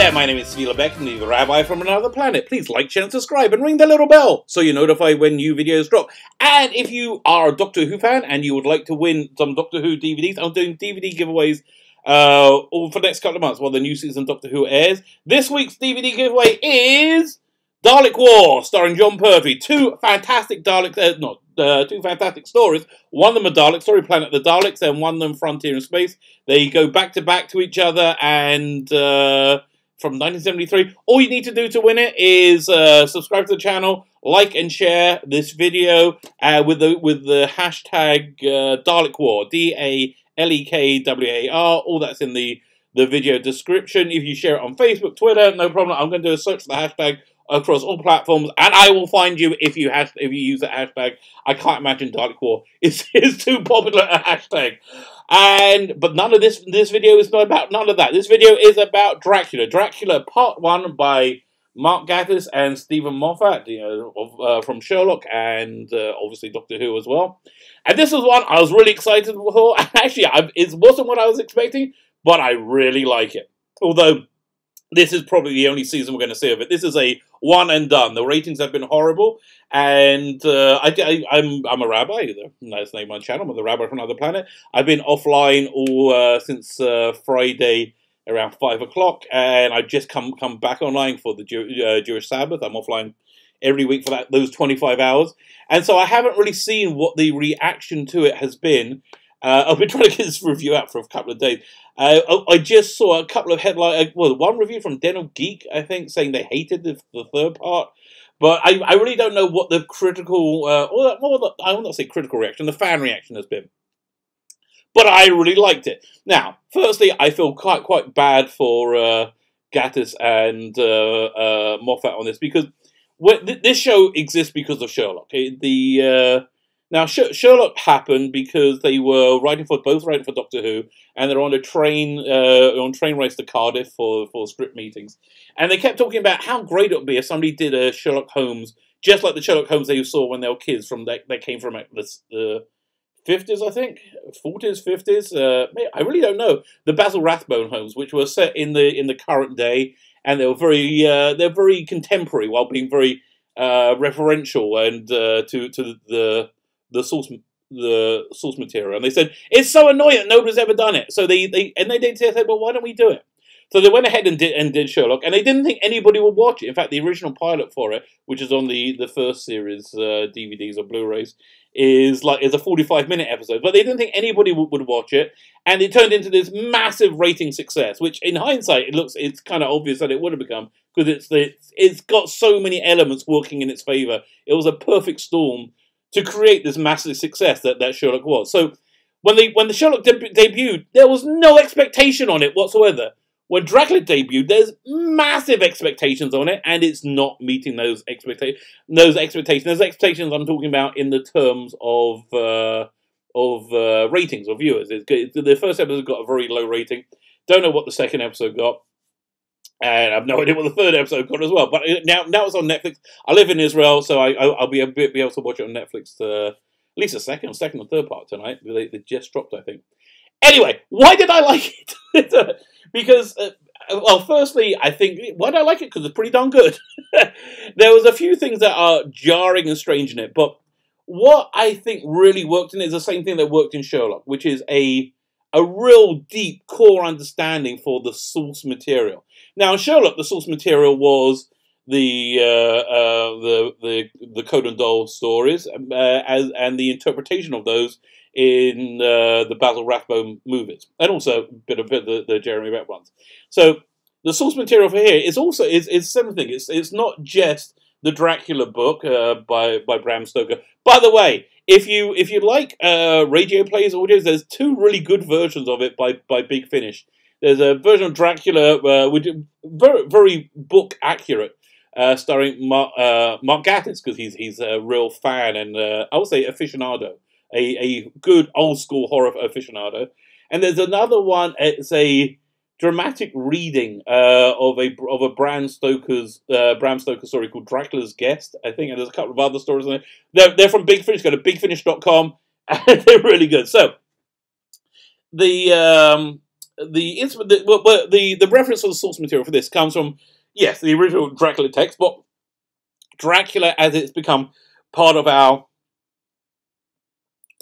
there, my name is Beck and the Rabbi from another planet. Please like, share and subscribe and ring the little bell so you're notified when new videos drop. And if you are a Doctor Who fan and you would like to win some Doctor Who DVDs, I'm doing DVD giveaways all for the next couple of months while the new season of Doctor Who airs. This week's DVD giveaway is Dalek War, starring Jon Pertwee. Two fantastic Daleks, two fantastic stories. One of them a Dalek story, Planet of the Daleks, and one of them Frontier in Space. They go back to each other, and from 1973. All you need to do to win it is subscribe to the channel, like and share this video with the hashtag Dalek War, DALEKWAR. All that's in the video description. If you share it on Facebook, Twitter, no problem. I'm going to do a search for the hashtag across all platforms, and I will find you if you use the hashtag. I can't imagine Dalek War is too popular a hashtag. But none of this video is not about none of that. This video is about Dracula. Dracula Part 1 by Mark Gatiss and Stephen Moffat, from Sherlock and obviously Doctor Who as well. And this was one I was really excited for. Actually, it wasn't what I was expecting, but I really like it. Although this is probably the only season we're going to see of it. This is a one and done. The ratings have been horrible, and I'm a rabbi. That's the name of my channel. I'm the Rabbi from another planet. I've been offline all since Friday around 5 o'clock, and I've just come back online for the Jewish Sabbath. I'm offline every week for those 25 hours, and so I haven't really seen what the reaction to it has been. I've been trying to get this review out for a couple of days. I just saw a couple of headlines. Well, one review from Dental Geek, I think, saying they hated the third part. But I really don't know what the critical, I will not say critical reaction, the fan reaction has been. But I really liked it. Now, firstly, I feel quite bad for Gatiss and Moffat on this, because this show exists because of Sherlock. Now, Sherlock happened because they were both writing for Doctor Who, and they're on a train race to Cardiff for script meetings, and they kept talking about how great it would be if somebody did a Sherlock Holmes just like the Sherlock Holmes they saw when they were kids they came from the 50s, I think, 40s, 50s. I really don't know. The Basil Rathbone Holmes, which were set in the current day, and they were they're very contemporary while being very referential and to the source material. And they said it's so annoying that nobody's ever done it. So they said, well, why don't we do it? So they went ahead and did Sherlock, and they didn't think anybody would watch it. In fact, the original pilot for it, which is on the first series DVDs or Blu-rays, is a 45-minute episode. But they didn't think anybody would watch it, and it turned into this massive rating success. Which, in hindsight, it's kind of obvious that it would have become, because it's got so many elements working in its favor. It was a perfect storm to create this massive success that Sherlock was. So when the Sherlock debuted, there was no expectation on it whatsoever. When Dracula debuted, there's massive expectations on it, and it's not meeting those expectations. Those expectations I'm talking about in the terms of ratings or viewers. The first episode got a very low rating. Don't know what the second episode got. And I have no idea what the third episode got as well. But now it's on Netflix. I live in Israel, so I'll be able to watch it on Netflix at least a second or third part tonight. They just dropped, I think. Anyway, why did I like it? Because, well, firstly, I think, why did I like it? Because it's pretty darn good. There was a few things that are jarring and strange in it, but what I think really worked in it is the same thing that worked in Sherlock, which is a real deep core understanding for the source material. Now, in Sherlock, the source material was the Conan Doyle stories and the interpretation of those in the Basil Rathbone movies, and also a bit of the Jeremy Beck ones. So the source material for here is also is something. It's not just the Dracula book by Bram Stoker. By the way, if you like radio plays audios, there's two really good versions of it by Big Finish. There's a version of Dracula which is very book accurate, starring Mark Gatiss, because he's a real fan and I would say aficionado, a good old school horror aficionado. And there's another one. It's a dramatic reading of a Bram Stoker story called Dracula's Guest, I think, and there's a couple of other stories in there. They're from Big Finish. Go to bigfinish.com, and they're really good. So the the reference to the source material for this comes from, yes, the original Dracula text, but Dracula as it's become part of our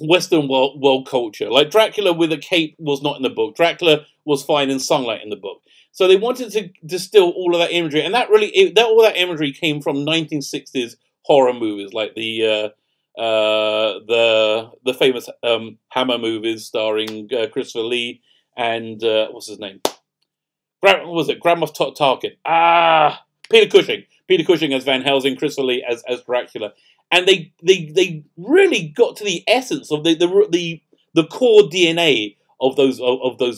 Western world culture. Like Dracula with a cape was not in the book. Dracula was fine in sunlight in the book. So they wanted to distill all of that imagery, and all that imagery came from 1960s horror movies, like the famous Hammer movies starring Christopher Lee and what's his name? What was it? Grand Moff Tarkin. Peter Cushing. Peter Cushing as Van Helsing, Christopher Lee as Dracula. And they really got to the essence of the core DNA of those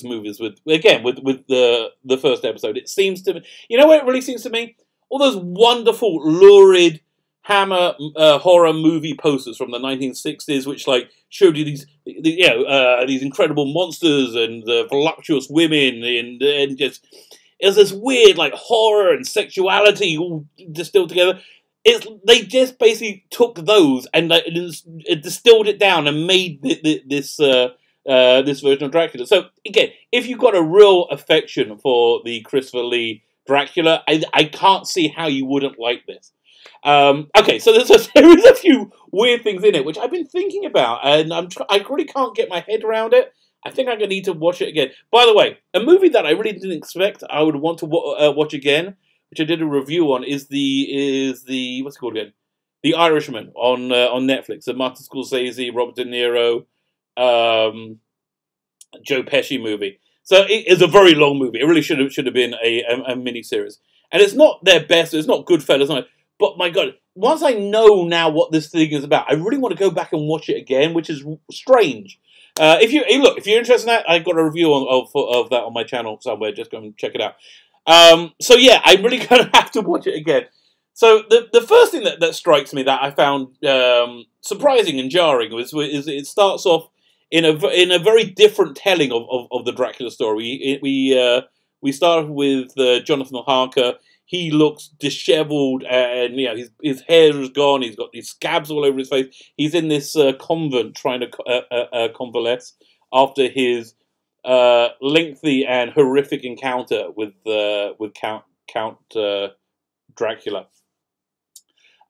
movies with the first episode. It seems to me, you know what it really seems to me? All those wonderful, lurid Hammer horror movie posters from the 1960s, which like showed you these incredible monsters and voluptuous women and just there's this weird like horror and sexuality all distilled together. They just basically took those and distilled it down and made this version of Dracula. So again, if you've got a real affection for the Christopher Lee Dracula, I can't see how you wouldn't like this. Okay, so there is a few weird things in it which I've been thinking about, and I really can't get my head around it. I think I'm gonna need to watch it again. By the way, a movie that I really didn't expect I would want to watch again, which I did a review on, is the what's it called again? The Irishman on Netflix. The Martin Scorsese, Robert De Niro, Joe Pesci movie. So it is a very long movie. It really should have been a mini series. And it's not their best. It's not Goodfellas. But my God, once I know now what this thing is about, I really want to go back and watch it again, which is strange. If you're interested in that, I've got a review of that on my channel somewhere. Just go and check it out. So yeah, I'm really going to have to watch it again. So the first thing that strikes me that I found surprising and jarring is it starts off in a very different telling of the Dracula story. We start with Jonathan Harker. He looks disheveled, and his hair is gone. He's got these scabs all over his face. He's in this convent trying to convalesce after his lengthy and horrific encounter with Count Dracula.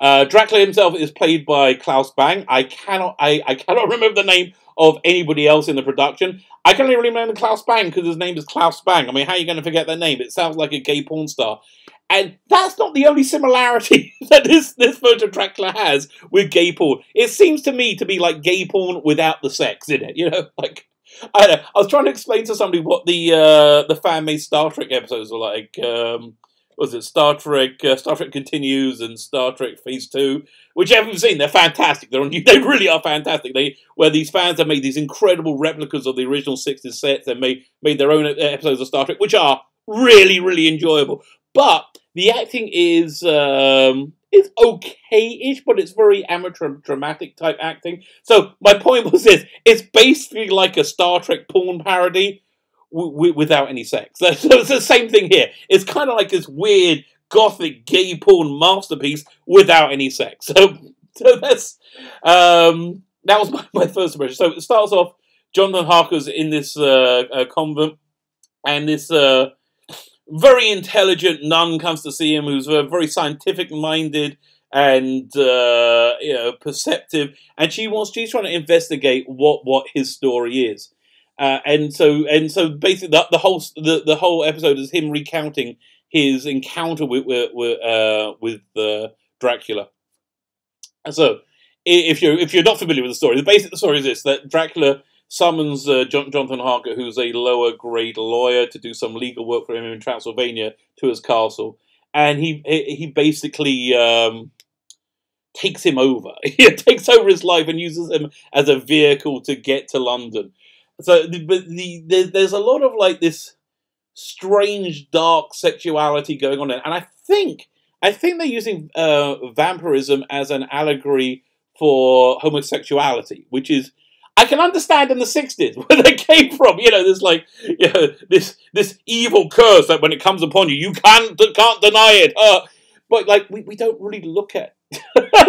Dracula himself is played by Klaus Bang. I cannot remember the name of anybody else in the production. I can only remember Klaus Bang because his name is Klaus Bang. I mean, how are you going to forget that name? It sounds like a gay porn star. And that's not the only similarity that this version of Dracula has with gay porn. It seems to me to be like gay porn without the sex in it. Like I don't know. I was trying to explain to somebody what the fan-made Star Trek episodes are like. Was it Star Trek Continues and Star Trek Phase 2? Which you haven't seen, they're fantastic. They really are fantastic. Where these fans have made these incredible replicas of the original 60s sets and made their own episodes of Star Trek, which are really, really enjoyable. But the acting is okay-ish, but it's very amateur dramatic type acting. So my point was this: it's basically like a Star Trek porn parody without any sex. So it's the same thing here. It's kind of like this weird gothic gay porn masterpiece without any sex. So that's that was my first impression. So it starts off, Jonathan Harker's in this convent, and this very intelligent nun comes to see him, who's very scientific-minded and perceptive, and she's trying to investigate what his story is. And so basically the whole episode is him recounting his encounter with Dracula. So if you're not familiar with the story, the story is this: that Dracula summons Jonathan Harker, who's a lower grade lawyer, to do some legal work for him in Transylvania, to his castle, and he basically takes him over. He takes over his life and uses him as a vehicle to get to London. So, there's a lot of like this strange, dark sexuality going on there, and I think they're using vampirism as an allegory for homosexuality, which is I can understand in the 60s where they came from. There's like this evil curse that when it comes upon you, you can't deny it. But like we don't really look at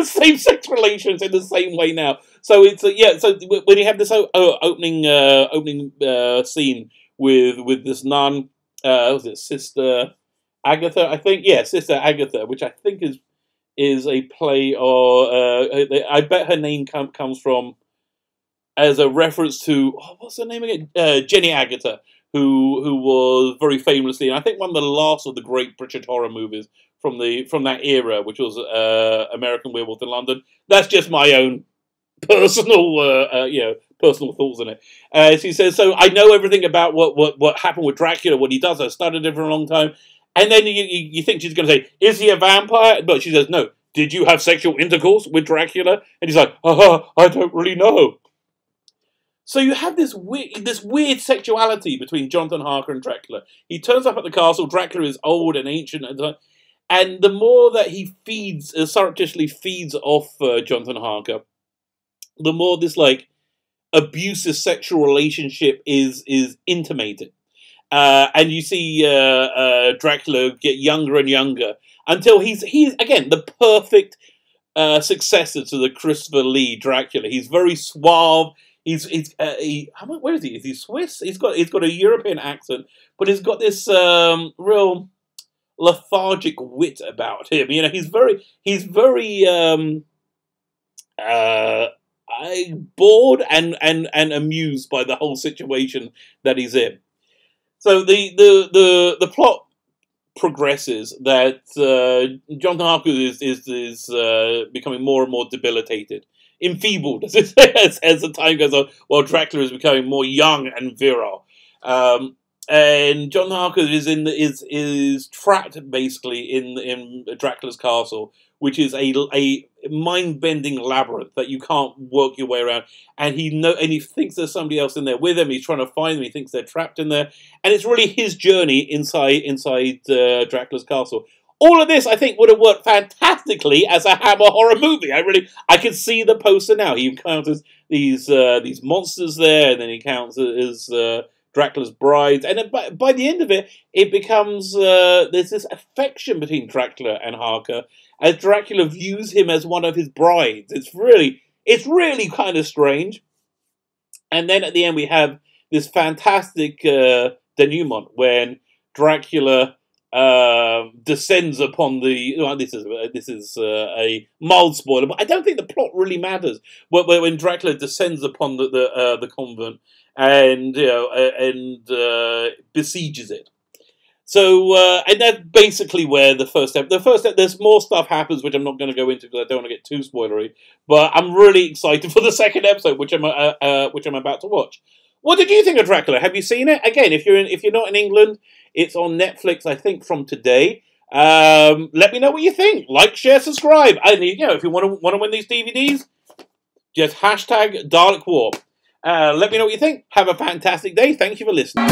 same-sex relations in the same way now. So it's so when you have this opening scene with this nun. Was it Sister Agatha? I think, yeah, Sister Agatha, which I think is a play, or I bet her name comes from as a reference to, what's her name again? Jenny Agutter, who was very famously, and I think one of the last of the great British horror movies from that era, which was American Werewolf in London. That's just my own personal personal thoughts on it. She says, so I know everything about what happened with Dracula, what he does. I studied it for a long time. And then you think she's going to say, is he a vampire? But she says, no. Did you have sexual intercourse with Dracula? And he's like, I don't really know. So you have this weird sexuality between Jonathan Harker and Dracula. He turns up at the castle. Dracula is old and ancient, and the more that he surreptitiously feeds off Jonathan Harker, the more this like abusive sexual relationship is intimated. And you see Dracula get younger and younger until he's again the perfect successor to the Christopher Lee Dracula. He's very suave. Where is he? Is he Swiss? He's got a European accent, but he's got this real lethargic wit about him. You know, he's very bored and amused by the whole situation that he's in. So the plot progresses that Jonathan Harker is becoming more and more debilitated, enfeebled as the time goes on, while Dracula is becoming more young and virile. And Jonathan Harker is trapped basically in Dracula's castle, which is a mind-bending labyrinth that you can't work your way around. And he thinks there's somebody else in there with him. He's trying to find them. He thinks they're trapped in there, and it's really his journey inside Dracula's castle. All of this, I think, would have worked fantastically as a Hammer horror movie. I can see the poster now. He encounters these monsters there, and then he encounters Dracula's brides, and then by the end of it, it becomes there's this affection between Dracula and Harker, as Dracula views him as one of his brides. It's really kind of strange. And then at the end, we have this fantastic denouement when Dracula descends upon the. Well, this is a mild spoiler, but I don't think the plot really matters. When Dracula descends upon the convent and besieges it. So and that's basically where the first step. There's more stuff happens, which I'm not going to go into because I don't want to get too spoilery. But I'm really excited for the second episode, which I'm about to watch. What did you think of Dracula? Have you seen it? Again, if you're not in England, it's on Netflix, I think, from today. Let me know what you think. Like, share, subscribe. And if you want to win these DVDs, just hashtag Dalek War. Let me know what you think. Have a fantastic day. Thank you for listening.